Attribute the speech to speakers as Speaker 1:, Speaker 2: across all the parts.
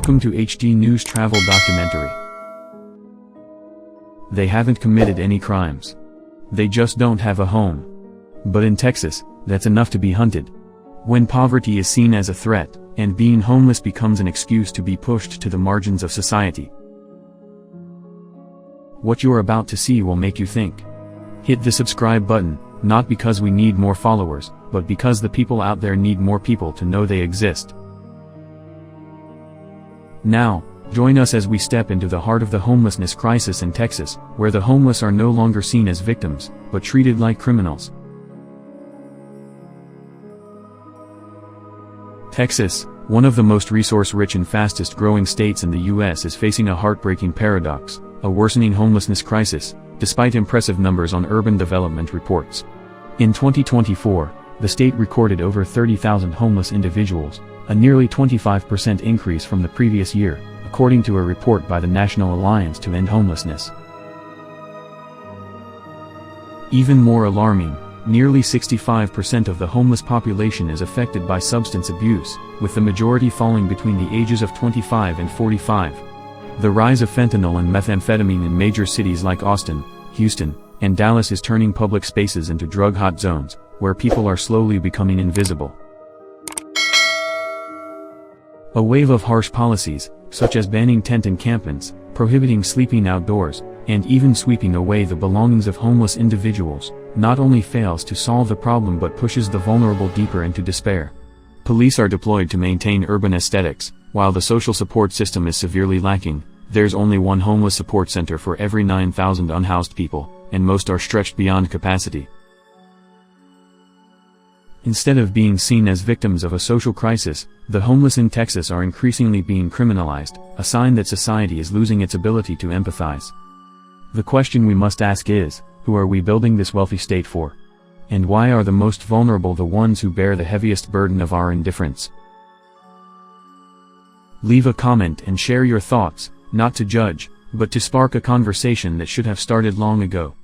Speaker 1: Welcome to hdneww's travel documentary. They haven't committed any crimes. They just don't have a home. But in Texas, that's enough to be hunted. When poverty is seen as a threat, and being homeless becomes an excuse to be pushed to the margins of society. What you're about to see will make you think. Hit the subscribe button, not because we need more followers, but because the people out there need more people to know they exist. Now, join us as we step into the heart of the homelessness crisis in Texas, where the homeless are no longer seen as victims, but treated like criminals. Texas, one of the most resource-rich and fastest-growing states in the U.S., is facing a heartbreaking paradox, a worsening homelessness crisis, despite impressive numbers on urban development reports. In 2024, the state recorded over 30,000 homeless individuals, a nearly 25% increase from the previous year, according to a report by the National Alliance to End Homelessness. Even more alarming, nearly 65% of the homeless population is affected by substance abuse, with the majority falling between the ages of 25 and 45. The rise of fentanyl and methamphetamine in major cities like Austin, Houston, and Dallas is turning public spaces into drug hot zones, where people are slowly becoming invisible. A wave of harsh policies, such as banning tent encampments, prohibiting sleeping outdoors, and even sweeping away the belongings of homeless individuals, not only fails to solve the problem but pushes the vulnerable deeper into despair. Police are deployed to maintain urban aesthetics, while the social support system is severely lacking. There's only one homeless support center for every 9,000 unhoused people, and most are stretched beyond capacity. Instead of being seen as victims of a social crisis, the homeless in Texas are increasingly being criminalized, a sign that society is losing its ability to empathize. The question we must ask is, who are we building this wealthy state for? And why are the most vulnerable the ones who bear the heaviest burden of our indifference? Leave a comment and share your thoughts, not to judge, but to spark a conversation that should have started long ago.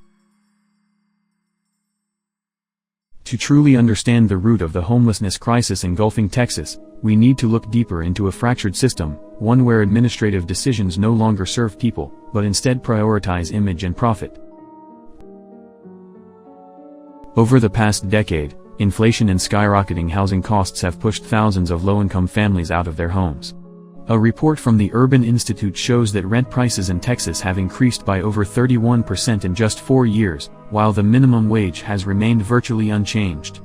Speaker 1: To truly understand the root of the homelessness crisis engulfing Texas, we need to look deeper into a fractured system, one where administrative decisions no longer serve people, but instead prioritize image and profit. Over the past decade, inflation and skyrocketing housing costs have pushed thousands of low-income families out of their homes. A report from the Urban Institute shows that rent prices in Texas have increased by over 31% in just 4 years, while the minimum wage has remained virtually unchanged.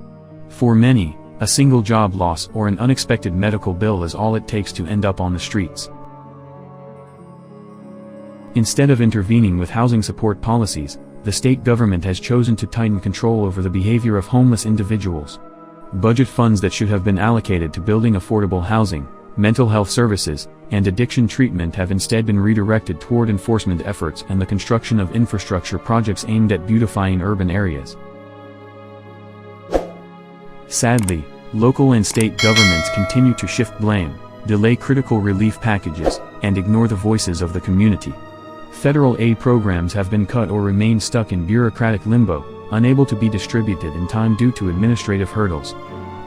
Speaker 1: For many, a single job loss or an unexpected medical bill is all it takes to end up on the streets. Instead of intervening with housing support policies, the state government has chosen to tighten control over the behavior of homeless individuals. Budget funds that should have been allocated to building affordable housing, mental health services, and addiction treatment have instead been redirected toward enforcement efforts and the construction of infrastructure projects aimed at beautifying urban areas. Sadly, local and state governments continue to shift blame, delay critical relief packages, and ignore the voices of the community. Federal aid programs have been cut or remain stuck in bureaucratic limbo, unable to be distributed in time due to administrative hurdles.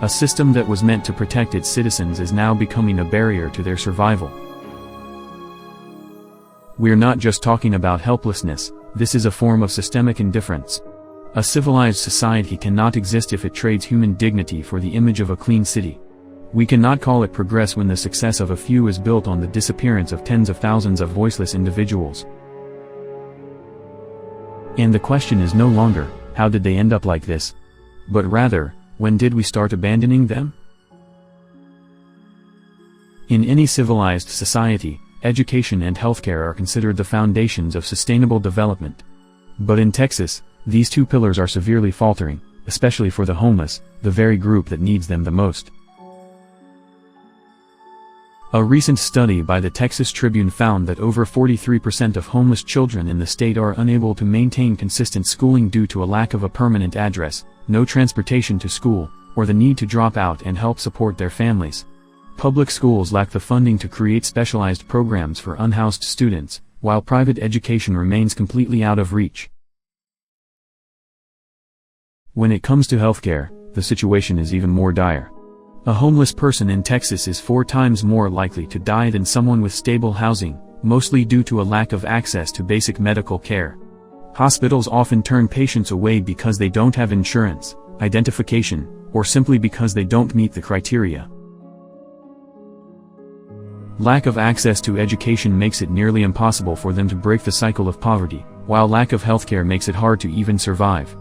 Speaker 1: A system that was meant to protect its citizens is now becoming a barrier to their survival. We're not just talking about helplessness, this is a form of systemic indifference. A civilized society cannot exist if it trades human dignity for the image of a clean city. We cannot call it progress when the success of a few is built on the disappearance of tens of thousands of voiceless individuals. And the question is no longer, how did they end up like this? But rather, when did we start abandoning them? In any civilized society, education and healthcare are considered the foundations of sustainable development. But in Texas, these two pillars are severely faltering, especially for the homeless, the very group that needs them the most. A recent study by the Texas Tribune found that over 43% of homeless children in the state are unable to maintain consistent schooling due to a lack of a permanent address, no transportation to school, or the need to drop out and help support their families. Public schools lack the funding to create specialized programs for unhoused students, while private education remains completely out of reach. When it comes to healthcare, the situation is even more dire. A homeless person in Texas is 4 times more likely to die than someone with stable housing, mostly due to a lack of access to basic medical care. Hospitals often turn patients away because they don't have insurance, identification, or simply because they don't meet the criteria. Lack of access to education makes it nearly impossible for them to break the cycle of poverty, while lack of healthcare makes it hard to even survive.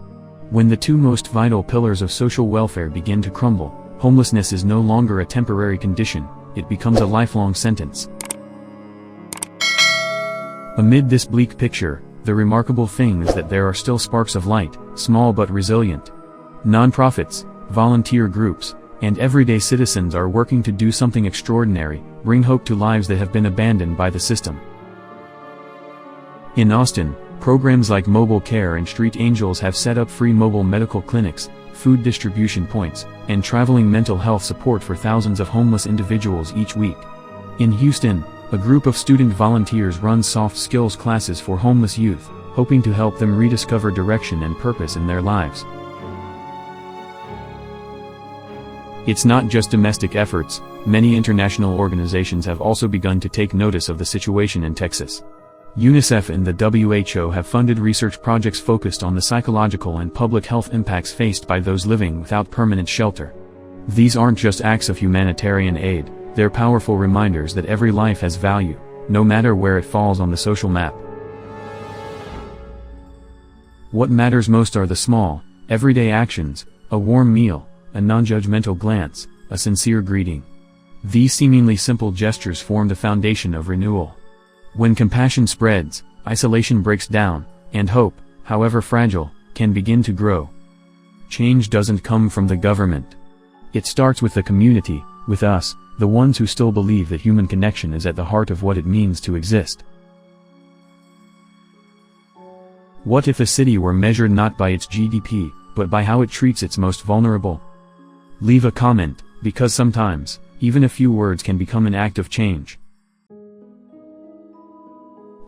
Speaker 1: When the 2 most vital pillars of social welfare begin to crumble, homelessness is no longer a temporary condition, it becomes a lifelong sentence. Amid this bleak picture, the remarkable thing is that there are still sparks of light, small but resilient. Nonprofits, volunteer groups, and everyday citizens are working to do something extraordinary, bring hope to lives that have been abandoned by the system. In Austin, programs like Mobile Care and Street Angels have set up free mobile medical clinics, food distribution points, and traveling mental health support for thousands of homeless individuals each week. In Houston, a group of student volunteers runs soft skills classes for homeless youth, hoping to help them rediscover direction and purpose in their lives. It's not just domestic efforts, many international organizations have also begun to take notice of the situation in Texas. UNICEF and the WHO have funded research projects focused on the psychological and public health impacts faced by those living without permanent shelter. These aren't just acts of humanitarian aid, they're powerful reminders that every life has value, no matter where it falls on the social map. What matters most are the small, everyday actions, a warm meal, a non-judgmental glance, a sincere greeting. These seemingly simple gestures form the foundation of renewal. When compassion spreads, isolation breaks down, and hope, however fragile, can begin to grow. Change doesn't come from the government. It starts with the community, with us, the ones who still believe that human connection is at the heart of what it means to exist. What if a city were measured not by its GDP, but by how it treats its most vulnerable? Leave a comment, because sometimes, even a few words can become an act of change.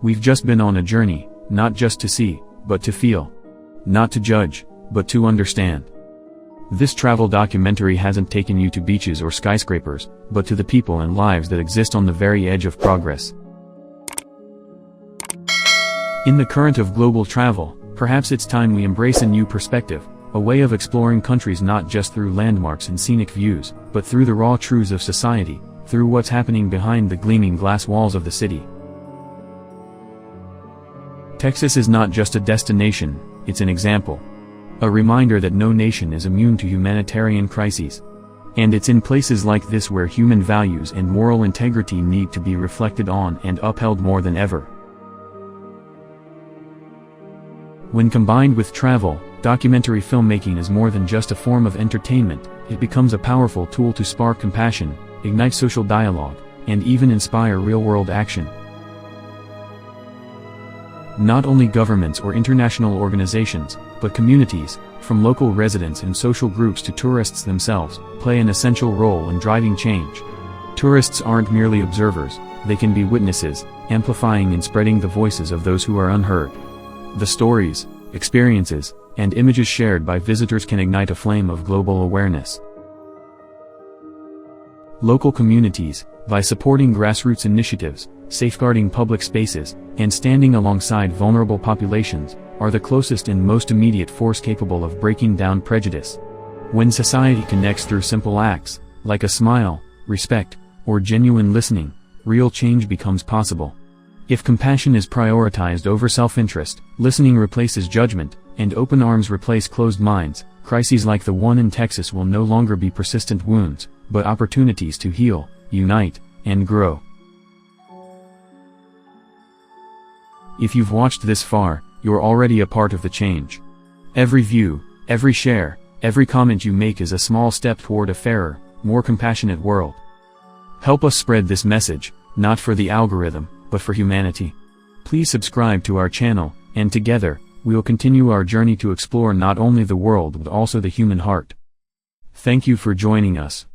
Speaker 1: We've just been on a journey, not just to see, but to feel. Not to judge, but to understand. This travel documentary hasn't taken you to beaches or skyscrapers, but to the people and lives that exist on the very edge of progress. In the current of global travel, perhaps it's time we embrace a new perspective, a way of exploring countries not just through landmarks and scenic views, but through the raw truths of society, through what's happening behind the gleaming glass walls of the city. Texas is not just a destination, it's an example. A reminder that no nation is immune to humanitarian crises. And it's in places like this where human values and moral integrity need to be reflected on and upheld more than ever. When combined with travel, documentary filmmaking is more than just a form of entertainment, it becomes a powerful tool to spark compassion, ignite social dialogue, and even inspire real-world action. Not only governments or international organizations, but communities, from local residents and social groups to tourists themselves, play an essential role in driving change. Tourists aren't merely observers, they can be witnesses, amplifying and spreading the voices of those who are unheard. The stories, experiences, and images shared by visitors can ignite a flame of global awareness. Local communities, by supporting grassroots initiatives, safeguarding public spaces, and standing alongside vulnerable populations, are the closest and most immediate force capable of breaking down prejudice. When society connects through simple acts, like a smile, respect, or genuine listening, real change becomes possible. If compassion is prioritized over self-interest, listening replaces judgment, and open arms replace closed minds, crises like the one in Texas will no longer be persistent wounds, but opportunities to heal, unite, and grow. If you've watched this far, you're already a part of the change. Every view, every share, every comment you make is a small step toward a fairer, more compassionate world. Help us spread this message, not for the algorithm, but for humanity. Please subscribe to our channel, and together, we'll continue our journey to explore not only the world but also the human heart. Thank you for joining us.